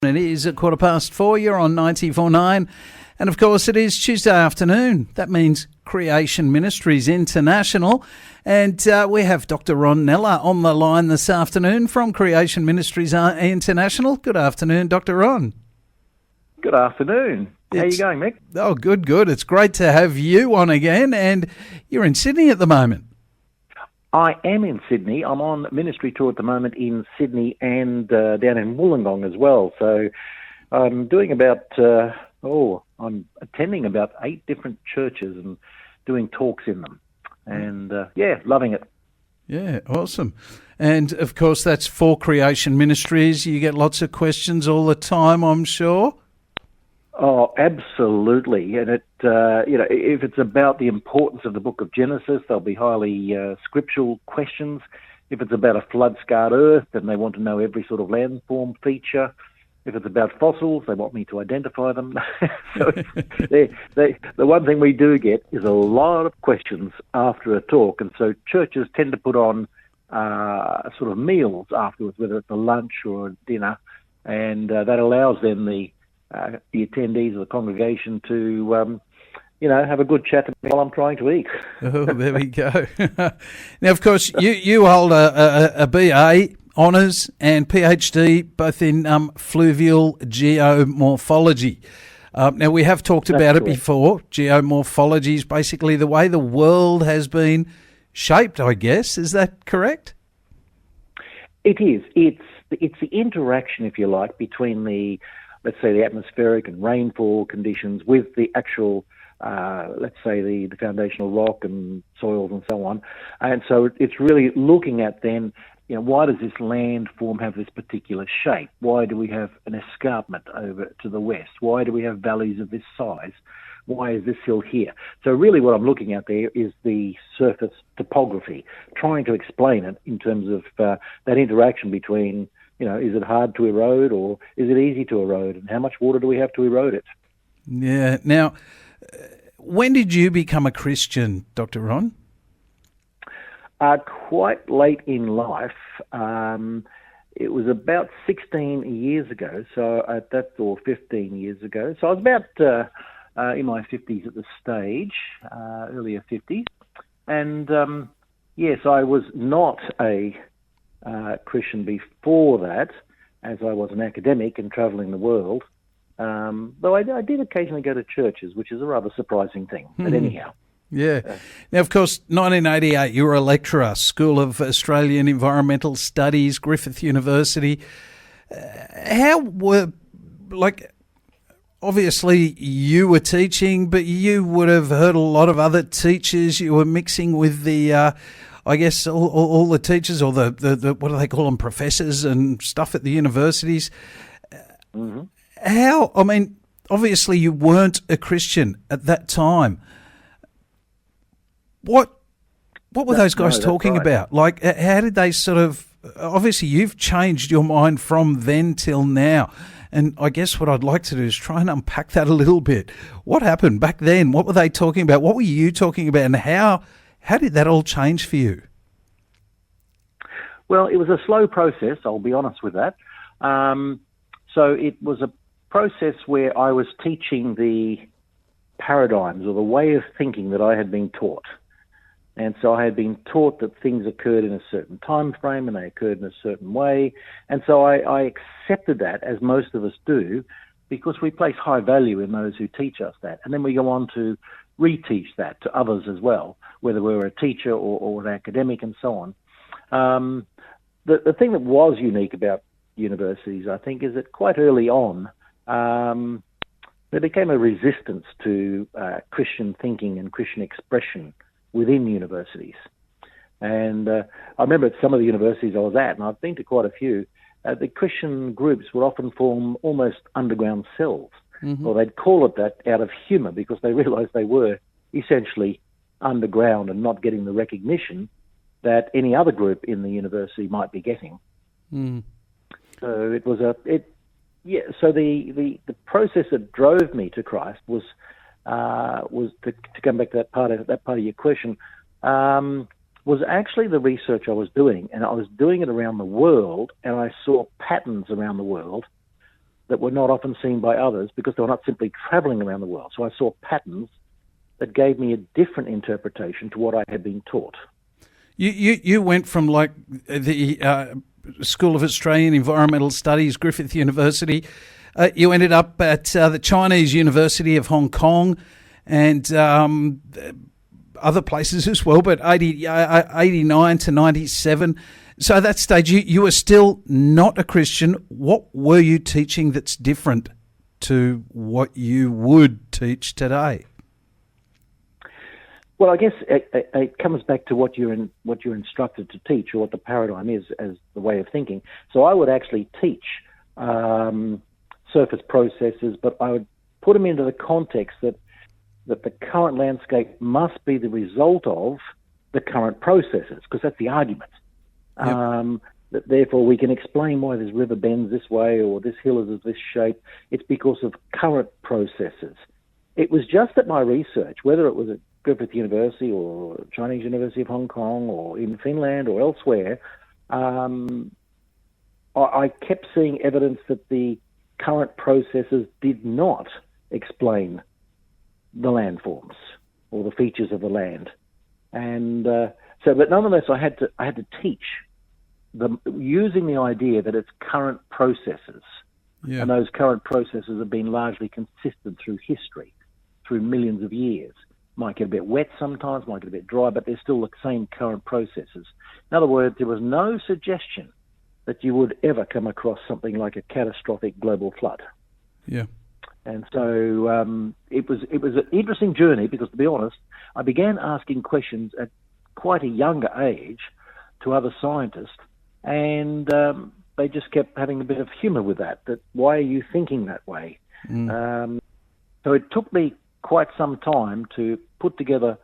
It is at 4:15. You're on 94.9. And of course, it is Tuesday afternoon. That means Creation Ministries International. And we have Dr. Ron Neller on the line this afternoon from Creation Ministries International. Good afternoon, Dr. Ron. Good afternoon. How are you going, Mick? Oh, good. It's great to have you on again. And you're in Sydney at the moment. I am in Sydney. I'm on ministry tour at the moment in Sydney and down in Wollongong as well. So I'm doing I'm attending about 8 different churches and doing talks in them. And loving it. Yeah, awesome. And of course, that's for Creation Ministries. You get lots of questions all the time, I'm sure. Oh, absolutely. And if it's about the importance of the book of Genesis, there'll be highly scriptural questions. If it's about a flood-scarred earth, then they want to know every sort of landform feature. If it's about fossils, they want me to identify them. So the one thing we do get is a lot of questions after a talk. And so churches tend to put on sort of meals afterwards, whether it's a lunch or a dinner. And that allows then the attendees of the congregation to, have a good chat while I'm trying to eat. Oh, there we go. Now, of course, you hold a BA honours and PhD both in fluvial geomorphology. Now, we have talked about it before. Geomorphology is basically the way the world has been shaped, I guess. Is that correct? It is. It's the interaction, if you like, between let's say the atmospheric and rainfall conditions with the actual, let's say the foundational rock and soils and so on. And so it's really looking at then, why does this landform have this particular shape? Why do we have an escarpment over to the west? Why do we have valleys of this size? Why is this hill here? So really what I'm looking at there is the surface topography, trying to explain it in terms of that interaction between, is it hard to erode or is it easy to erode? And how much water do we have to erode it? Yeah. Now, when did you become a Christian, Dr. Ron? Quite late in life. It was about 16 years ago, or 15 years ago. So I was about in my 50s at the stage, earlier 50s. And yes, I was not a Christian before that, as I was an academic and travelling the world. Though I did occasionally go to churches, which is a rather surprising thing. But anyhow. Yeah. Now, of course, 1988, you were a lecturer, School of Australian Environmental Studies, Griffith University. Obviously you were teaching, but you would have heard a lot of other teachers. You were mixing with the, I guess, all the teachers or the what do they call them, professors and stuff at the universities. Mm-hmm. Obviously you weren't a Christian at that time. What were those guys talking about? Like, how did they sort of... Obviously, you've changed your mind from then till now. And I guess what I'd like to do is try and unpack that a little bit. What happened back then? What were they talking about? What were you talking about? And how did that all change for you? Well, it was a slow process, I'll be honest with that. So it was a process where I was teaching the paradigms or the way of thinking that I had been taught. And so I had been taught that things occurred in a certain time frame and they occurred in a certain way. And so I accepted that, as most of us do, because we place high value in those who teach us that. And then we go on to reteach that to others as well, whether we're a teacher or an academic and so on. The thing that was unique about universities, I think, is that quite early on, there became a resistance to Christian thinking and Christian expression within universities. And I remember at some of the universities I was at, and I've been to quite a few, the Christian groups would often form almost underground cells, mm-hmm. or they'd call it that out of humour because they realised they were essentially underground and not getting the recognition that any other group in the university might be getting. Mm. So it was So the process that drove me to Christ was to come back to that part of your question, was actually the research I was doing, and I was doing it around the world, and I saw patterns around the world that were not often seen by others because they were not simply travelling around the world. So I saw patterns that gave me a different interpretation to what I had been taught. You went from like the School of Australian Environmental Studies, Griffith University. You ended up at the Chinese University of Hong Kong and other places as well, but 89 to 97. So at that stage, you were still not a Christian. What were you teaching that's different to what you would teach today? Well, I guess it comes back to what you're instructed to teach, or what the paradigm is as the way of thinking. So I would actually teach surface processes, but I would put them into the context that the current landscape must be the result of the current processes, because that's the argument. Yep. That therefore we can explain why this river bends this way or this hill is of this shape. It's because of current processes. It was just that my research, whether it was at Griffith University or Chinese University of Hong Kong or in Finland or elsewhere, I kept seeing evidence that the current processes did not explain the landforms or the features of the land. And but nonetheless, I had to teach using the idea that it's current processes, and those current processes have been largely consistent through history, through millions of years. Might get a bit wet sometimes, might get a bit dry, but they're still the same current processes. In other words, there was no suggestion that you would ever come across something like a catastrophic global flood. Yeah. And so it was an interesting journey because, to be honest, I began asking questions at quite a younger age to other scientists, and they just kept having a bit of humour with that why are you thinking that way? So it took me quite some time to put together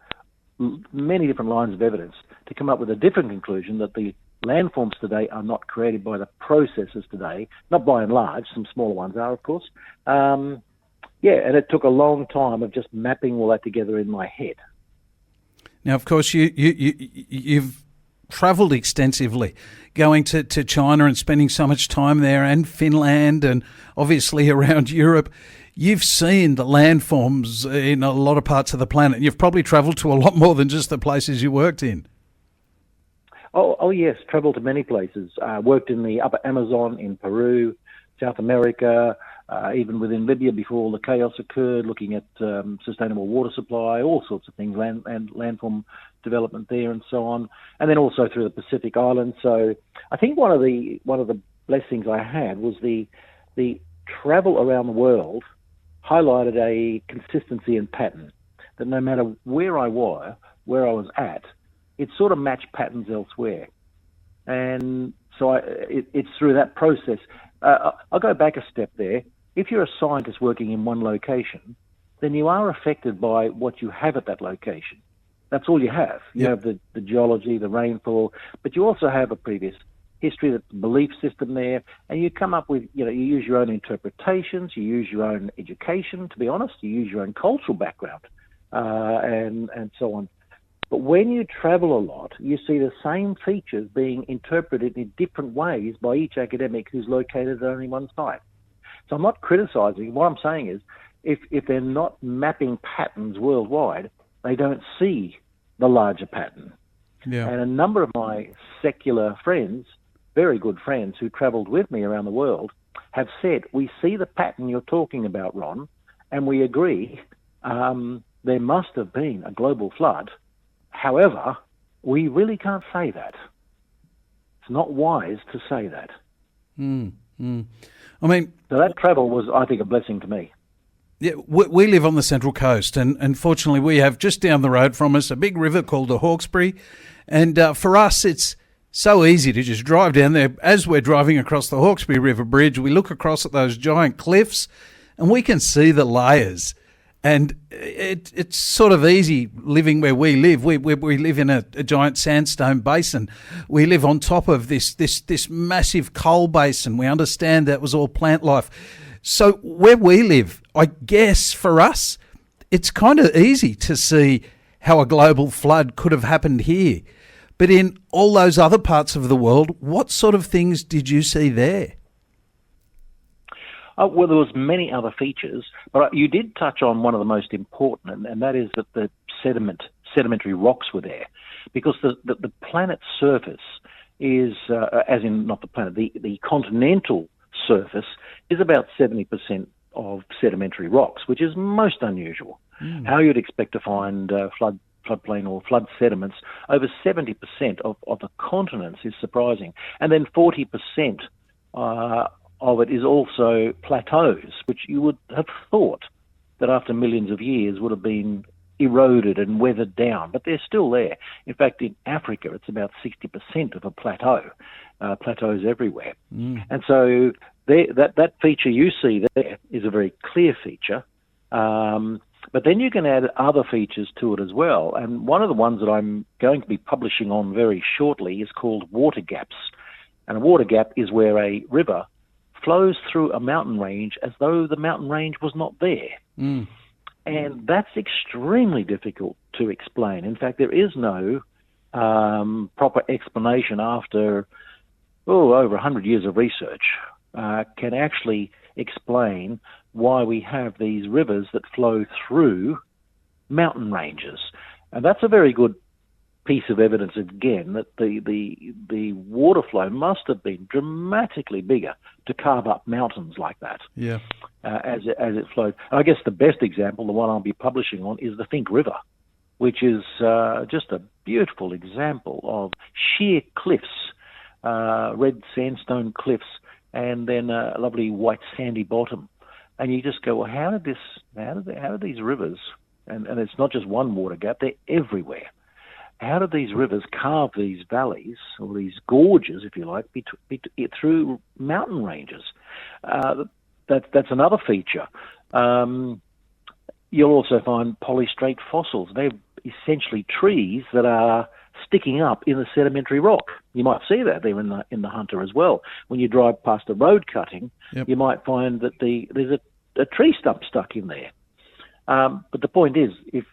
many different lines of evidence to come up with a different conclusion, that the landforms today are not created by the processes today, not by and large, some smaller ones are, of course. And it took a long time of just mapping all that together in my head. Now, of course, you've travelled extensively, going to China and spending so much time there, and Finland, and obviously around Europe. You've seen the landforms in a lot of parts of the planet. You've probably travelled to a lot more than just the places you worked in. Oh yes, travelled to many places. Worked in the upper Amazon, in Peru, South America, even within Libya before all the chaos occurred, looking at sustainable water supply, all sorts of things, landform development there and so on, and then also through the Pacific Islands. So I think one of the blessings I had was the travel around the world highlighted a consistency and pattern, that no matter where I was at, it sort of matched patterns elsewhere. And so it's through that process. I'll go back a step there. If you're a scientist working in one location, then you are affected by what you have at that location. That's all you have. You have the geology, the rainfall, but you also have a previous history, the belief system there, and you come up with, you use your own interpretations, you use your own education, to be honest, you use your own cultural background, and so on. But when you travel a lot, you see the same features being interpreted in different ways by each academic who's located at only one site. So I'm not criticizing. What I'm saying is, if they're not mapping patterns worldwide, they don't see the larger pattern. Yeah. And a number of my secular friends, very good friends who traveled with me around the world, have said, we see the pattern you're talking about, Ron, and we agree there must have been a global flood. However, we really can't say that. It's not wise to say that. I mean, so that travel was, I think, a blessing to me. Yeah, we live on the Central Coast, and fortunately we have just down the road from us a big river called the Hawkesbury, and for us it's so easy to just drive down there. As we're driving across the Hawkesbury River Bridge, we look across at those giant cliffs and we can see the layers. And it's sort of easy living where we live. We live in a giant sandstone basin. We live on top of this massive coal basin. We understand that was all plant life. So where we live, I guess for us, it's kind of easy to see how a global flood could have happened here. But in all those other parts of the world, what sort of things did you see there? Well, there was many other features, but you did touch on one of the most important, and that is that the sedimentary rocks were there, because the planet's surface is, as in not the planet, the continental surface is about 70% of sedimentary rocks, which is most unusual. How you'd expect to find floodplain or flood sediments over 70% of the continents is surprising. And then 40% of it is also plateaus, which you would have thought that after millions of years would have been eroded and weathered down, but they're still there. In fact, in Africa, it's about 60% of a plateau. Plateaus everywhere. And so that feature you see there is a very clear feature. But then you can add other features to it as well. And one of the ones that I'm going to be publishing on very shortly is called water gaps. And a water gap is where a river flows through a mountain range as though the mountain range was not there. And that's extremely difficult to explain. In fact, there is no proper explanation after over 100 years of research can actually explain why we have these rivers that flow through mountain ranges. And that's a very good piece of evidence, again, that the water flow must have been dramatically bigger to carve up mountains like that. Yeah. As it flowed. And I guess the best example, the one I'll be publishing on, is the Finke River, which is just a beautiful example of sheer cliffs, red sandstone cliffs, and then a lovely white sandy bottom. And you just go, well, how did these rivers, and it's not just one water gap, they're everywhere. How did these rivers carve these valleys, or these gorges, if you like, through mountain ranges? That's another feature. You'll also find polystrate fossils. They're essentially trees that are sticking up in the sedimentary rock. You might see that there in the Hunter as well. When you drive past a road cutting, you might find that there's a tree stump stuck in there. But the point is, if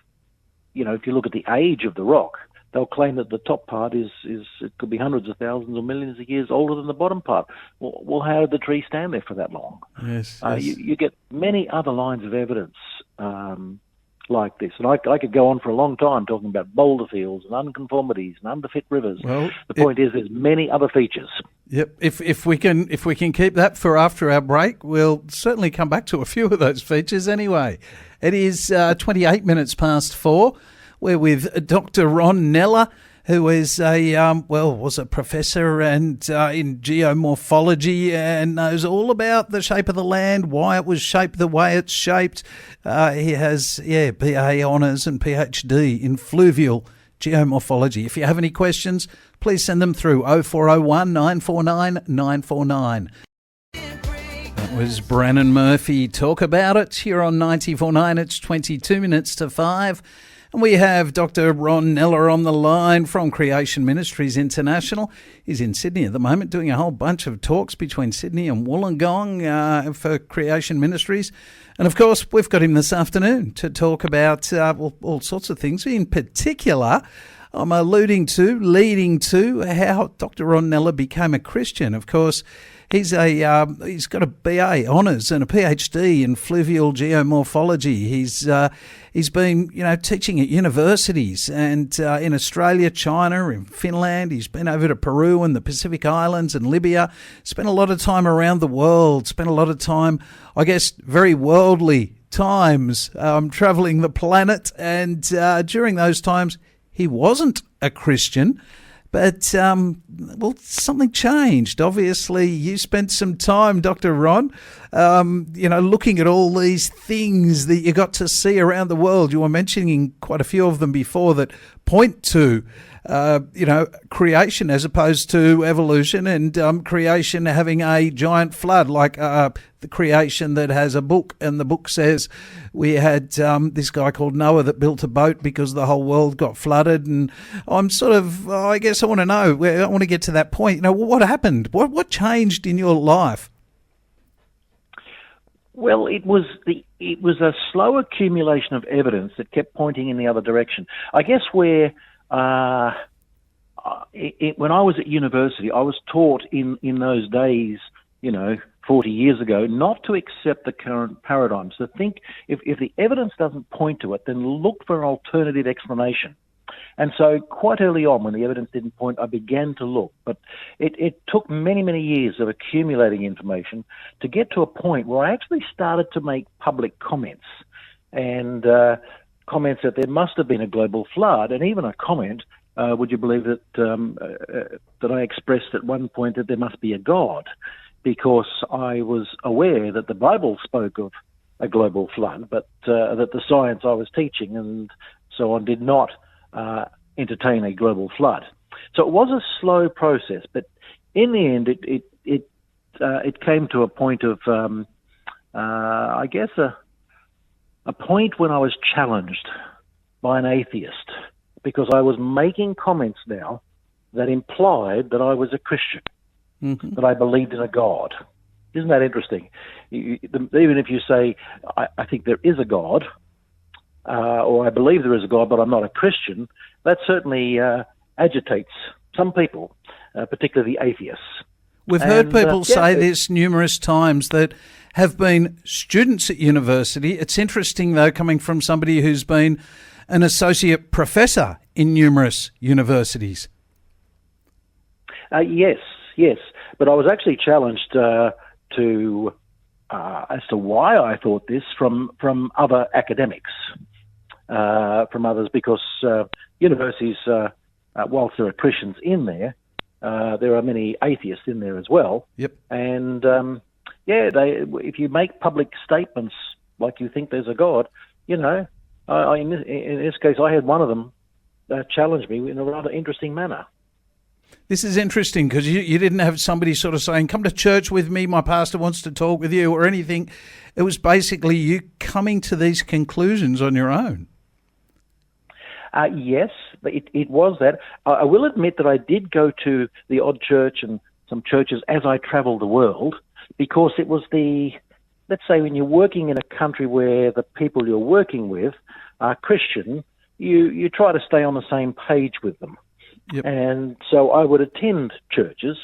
you look at the age of the rock, they'll claim that the top part is it could be hundreds of thousands or millions of years older than the bottom part. Well, how did the tree stand there for that long? Yes. You get many other lines of evidence like this. And I could go on for a long time talking about boulder fields and unconformities and underfit rivers. Well, the point is there's many other features. Yep. If we can keep that for after our break, we'll certainly come back to a few of those features anyway. It is 28 minutes past 4. We're with Dr. Ron Neller, who is was a professor and in geomorphology and knows all about the shape of the land, why it was shaped the way it's shaped. He has, BA honours and PhD in fluvial geomorphology. If you have any questions, please send them through 0401 949 949. That was Brannon Murphy. Talk about it here on 94.9. It's 22 minutes to 5. And we have Dr. Ron Neller on the line from Creation Ministries International. He's in Sydney at the moment doing a whole bunch of talks between Sydney and Wollongong for Creation Ministries. And, of course, we've got him this afternoon to talk about all sorts of things. In particular, I'm leading to how Dr. Ron Neller became a Christian. Of course, he's got a BA honours and a PhD in fluvial geomorphology. He's been teaching at universities and in Australia, China, in Finland. He's been over to Peru and the Pacific Islands and Libya. Spent a lot of time around the world. Spent a lot of time, I guess, very worldly times travelling the planet. And during those times, he wasn't a Christian. But, something changed. Obviously, you spent some time, Dr. Ron, looking at all these things that you got to see around the world. You were mentioning quite a few of them before that point to, creation as opposed to evolution, and creation having a giant flood, like the creation that has a book, and the book says we had this guy called Noah that built a boat because the whole world got flooded. And I'm I guess I want to know, I want to get to that point. What happened? What changed in your life? Well, it was a slow accumulation of evidence that kept pointing in the other direction. I guess where when I was at university, I was taught in those days 40 years ago, not to accept the current paradigms. To think if the evidence doesn't point to it, then look for an alternative explanation. And so quite early on, when the evidence didn't point, I began to look. But it took many, many years of accumulating information to get to a point where I actually started to make public comments, and comments that there must have been a global flood, and even a comment, would you believe that that I expressed at one point that there must be a God, because I was aware that the Bible spoke of a global flood, but that the science I was teaching and so on did not entertain a global flood. So it was a slow process, but in the end, it came to a point of, I guess, a point when I was challenged by an atheist, because I was making comments now that implied that I was a Christian, that I believed in a God. Isn't that interesting? Even if you say, I think there is a God, or I believe there is a God, but I'm not a Christian, that certainly agitates some people, particularly atheists. We've heard people say this numerous times that have been students at university. It's interesting, though, coming from somebody who's been an associate professor in numerous universities. Yes. But I was actually challenged as to why I thought this from other academics, from others, because universities, whilst there are Christians in there, there are many atheists in there as well. Yep. And if you make public statements like you think there's a God, in this case, I had one of them challenge me in a rather interesting manner. This is interesting because you didn't have somebody sort of saying, come to church with me, my pastor wants to talk with you, or anything. It was basically you coming to these conclusions on your own. Yes, it was that. I will admit that I did go to the odd church and some churches as I travelled the world, because it was let's say when you're working in a country where the people you're working with are Christian, you try to stay on the same page with them. Yep. And so I would attend churches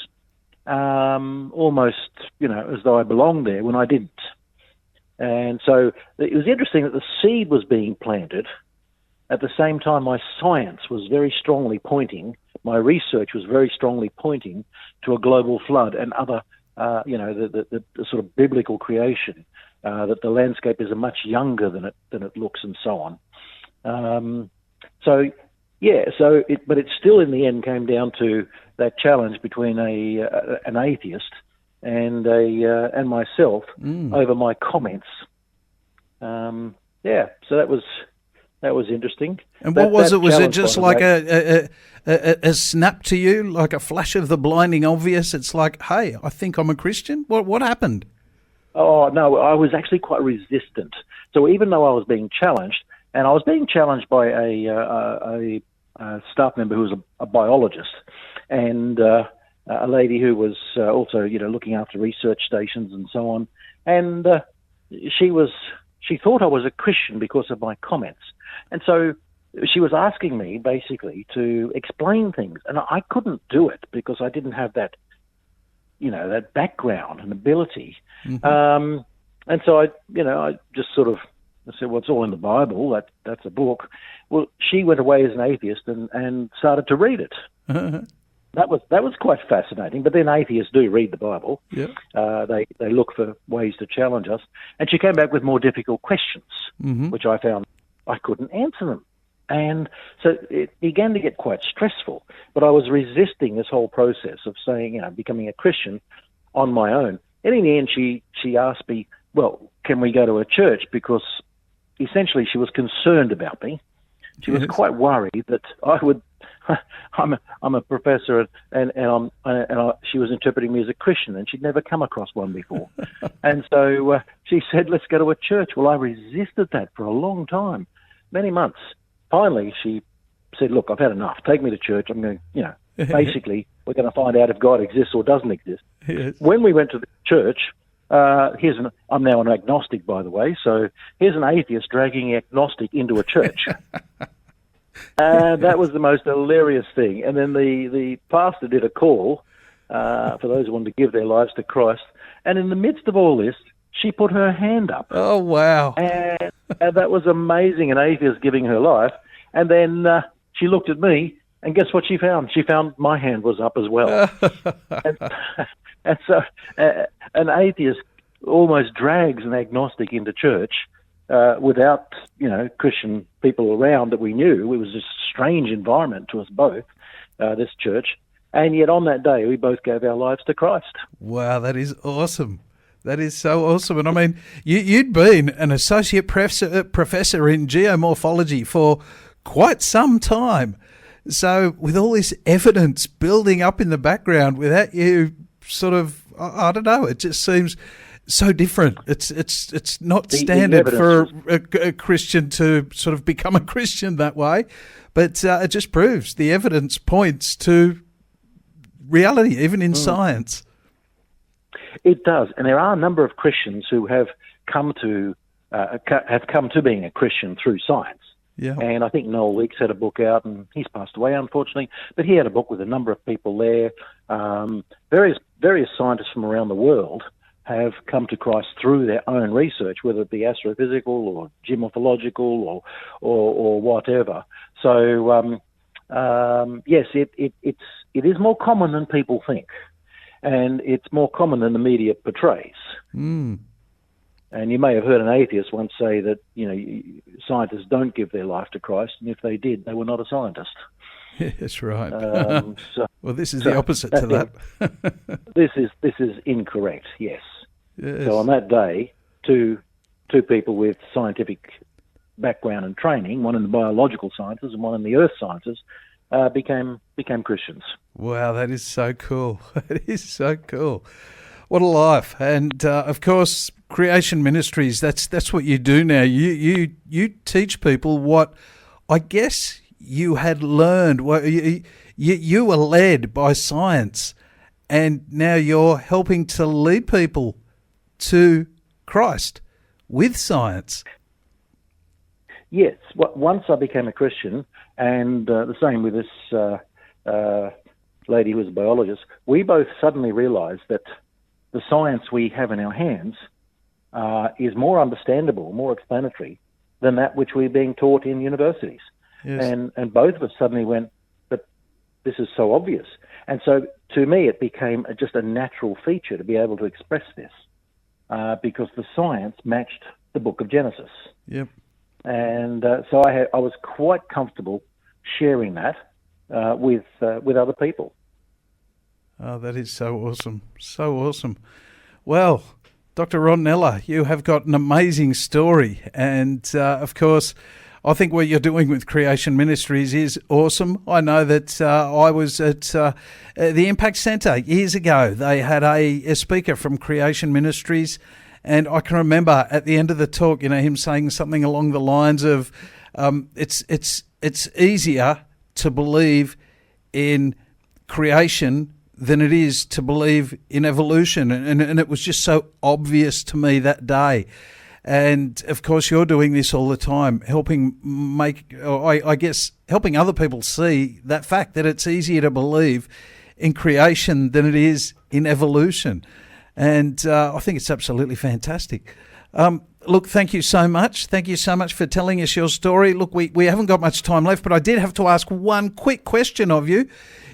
almost, as though I belonged there when I didn't. And so it was interesting that the seed was being planted. At the same time, my science was very strongly pointing, my research was very strongly pointing to a global flood and other, the sort of biblical creation, that the landscape is much younger than it looks, and so on. But it still in the end came down to that challenge between an atheist and myself over my comments. So that was interesting. And what was it? Was it just like a snap to you, like a flash of the blinding obvious? It's like, hey, I think I'm a Christian. What happened? Oh no, I was actually quite resistant. So even though I was being challenged, and I was being challenged by a staff member who was a biologist, and a lady who was also looking after research stations and so on, and she thought I was a Christian because of my comments. And so she was asking me basically to explain things, and I couldn't do it because I didn't have that, that background and ability. And so I just sort of said, well, it's all in the Bible. That's a book. Well, she went away as an atheist and started to read it. That was quite fascinating. But then atheists do read the Bible. Yep. They look for ways to challenge us. And she came back with more difficult questions, which I found I couldn't answer them. And so it began to get quite stressful. But I was resisting this whole process of saying, becoming a Christian on my own. And in the end, she asked me, well, can we go to a church? Because essentially she was concerned about me. She was quite worried that I would. I'm a professor, and she was interpreting me as a Christian, and she'd never come across one before. And so she said, "Let's go to a church." Well, I resisted that for a long time, many months. Finally, she said, "Look, I've had enough. Take me to church. I'm going. Basically, we're going to find out if God exists or doesn't exist." Yes. When we went to the church. I'm now an agnostic, by the way, so here's an atheist dragging agnostic into a church. That was the most hilarious thing. And then the pastor did a call for those who wanted to give their lives to Christ, And in the midst of all this, she put her hand up. Oh, wow. And that was amazing, an atheist giving her life. And then she looked at me, and guess what she found? She found my hand was up as well. and so an atheist almost drags an agnostic into church without, Christian people around that we knew. It was a strange environment to us both, this church. And yet on that day, we both gave our lives to Christ. Wow, that is awesome. That is so awesome. And I mean, you'd been an associate professor in geomorphology for quite some time. So with all this evidence building up in the background without you sort of, I don't know, it just seems so different. It's not standard for a Christian to sort of become a Christian that way. But it just proves the evidence points to reality, even in science. It does, and there are a number of Christians who have come to being a Christian through science. Yeah. And I think Noel Weeks had a book out, and he's passed away, unfortunately. But he had a book with a number of people there. Various scientists from around the world have come to Christ through their own research, whether it be astrophysical or geomorphological or whatever. So yes, it is more common than people think. And it's more common than the media portrays. Mm. And you may have heard an atheist once say that, scientists don't give their life to Christ, and if they did, they were not a scientist. Yeah, that's right. Well, this is the opposite to that. This is incorrect, yes. Yes. So on that day, two people with scientific background and training, one in the biological sciences and one in the earth sciences, became Christians. Wow, that is so cool. That is so cool. What a life. And of course, Creation Ministries, that's what you do now. You teach people what I guess you had learned. You were led by science, and now you're helping to lead people to Christ with science. Yes. Once I became a Christian, and the same with this lady who was a biologist, we both suddenly realized that the science we have in our hands is more understandable, more explanatory than that which we're being taught in universities. Yes. And both of us suddenly went, but this is so obvious. And so to me, it became just a natural feature to be able to express this because the science matched the book of Genesis. Yep. And so I was quite comfortable sharing that with other people. Oh, that is so awesome. So awesome. Well, Dr. Ron Neller, you have got an amazing story. And, of course, I think what you're doing with Creation Ministries is awesome. I know that I was at the Impact Centre years ago. They had a speaker from Creation Ministries, and I can remember at the end of the talk, him saying something along the lines of, it's easier to believe in creation than it is to believe in evolution. And it was just so obvious to me that day. And of course, you're doing this all the time, helping helping other people see that fact that it's easier to believe in creation than it is in evolution. And I think it's absolutely fantastic. Look, thank you so much. Thank you so much for telling us your story. Look, we haven't got much time left, but I did have to ask one quick question of you.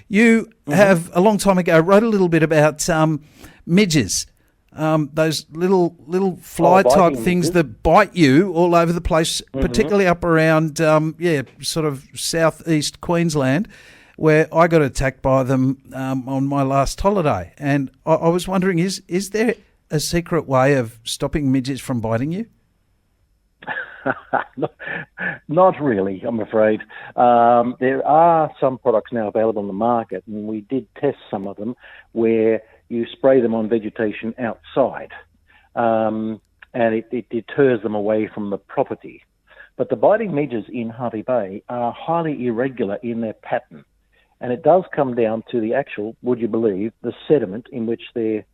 You have, a long time ago, wrote a little bit about midges, those little fly-type things that bite you all over the place, particularly up around, sort of southeast Queensland, where I got attacked by them on my last holiday. And I was wondering, is there a secret way of stopping midges from biting you? Not really, I'm afraid. There are some products now available on the market, and we did test some of them where you spray them on vegetation outside, and it deters them away from the property. But the biting midges in Harvey Bay are highly irregular in their pattern, and it does come down to the actual, would you believe, the sediment in which they're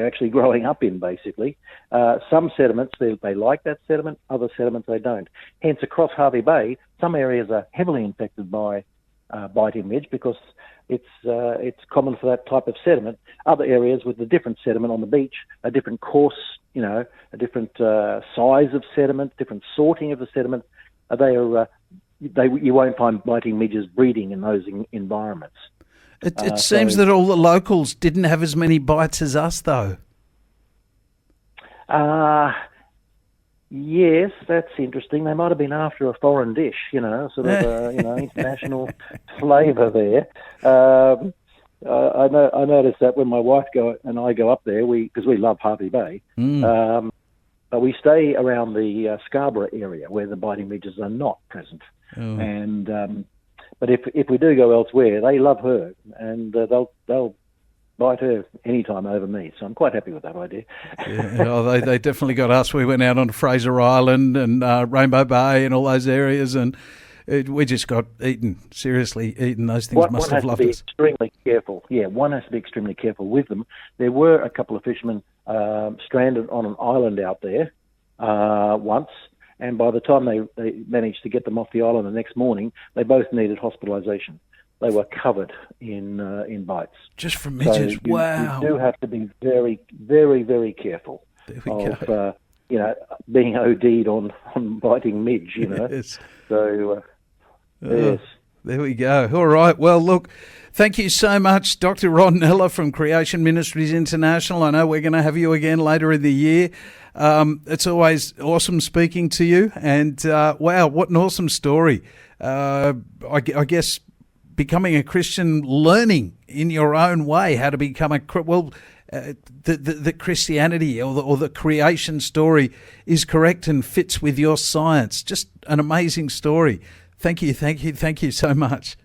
actually growing up in, basically. Some sediments, they like that sediment, other sediments they don't. Hence, across Harvey Bay, some areas are heavily infected by biting midge because it's common for that type of sediment. Other areas with the different sediment on the beach, a different course, a different size of sediment, different sorting of the sediment. You won't find biting midges breeding in those environments. It seems that all the locals didn't have as many bites as us, though. Yes, that's interesting. They might have been after a foreign dish, sort of international flavour there. I noticed that when my wife and I go up there, because we love Harvey Bay, but we stay around the Scarborough area where the biting midges are not present. Oh. And but if we do go elsewhere, they love her, and they'll bite her anytime over me. So I'm quite happy with that idea. Yeah, they definitely got us. We went out on Fraser Island and Rainbow Bay and all those areas, and we just got eaten. Seriously eaten. Those things must have loved us. One has to be extremely careful. Yeah, one has to be extremely careful with them. There were a couple of fishermen stranded on an island out there once. And by the time they managed to get them off the island the next morning, they both needed hospitalisation. They were covered in bites. Just from midges, so wow. You do have to be very, very, very careful of being OD'd on biting midge, Yes. So, yes. There we go. All right. Well, look, thank you so much, Dr. Ron Neller from Creation Ministries International. I know we're going to have you again later in the year. It's always awesome speaking to you. And, wow, what an awesome story. I guess becoming a Christian, learning in your own way how to become the Christianity or the creation story is correct and fits with your science. Just an amazing story. Thank you so much.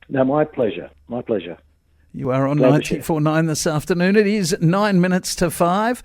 No, my pleasure. My pleasure. You are on 94.9 this afternoon. It is 9 minutes to 5.